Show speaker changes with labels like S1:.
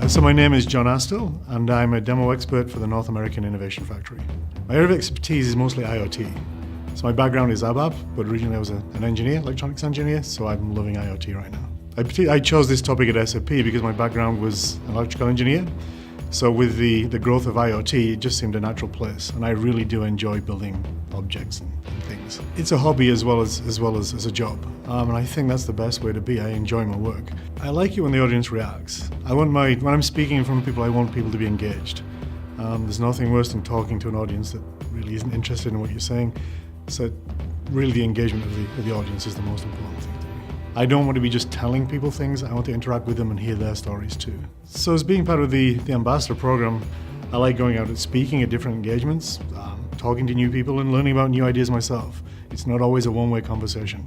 S1: So my name is John Astill, and I'm a demo expert for the North American Innovation Factory. My area of expertise is mostly IoT. So my background is ABAP, but originally I was an engineer, electronics engineer, so I'm loving IoT right now. I chose this topic at SAP because my background was an electrical engineer. So with the growth of IoT, it just seemed a natural place, and I really do enjoy building objects and things. It's a hobby as well as a job, and I think that's the best way to be. I enjoy my work. I like it when the audience reacts. When I'm speaking in front of people, I want people to be engaged. There's nothing worse than talking to an audience that really isn't interested in what you're saying. So really the engagement of the audience is the most important thing to me. I don't want to be just telling people things, I want to interact with them and hear their stories too. So as being part of the ambassador program, I like going out and speaking at different engagements, talking to new people and learning about new ideas myself. It's not always a one-way conversation.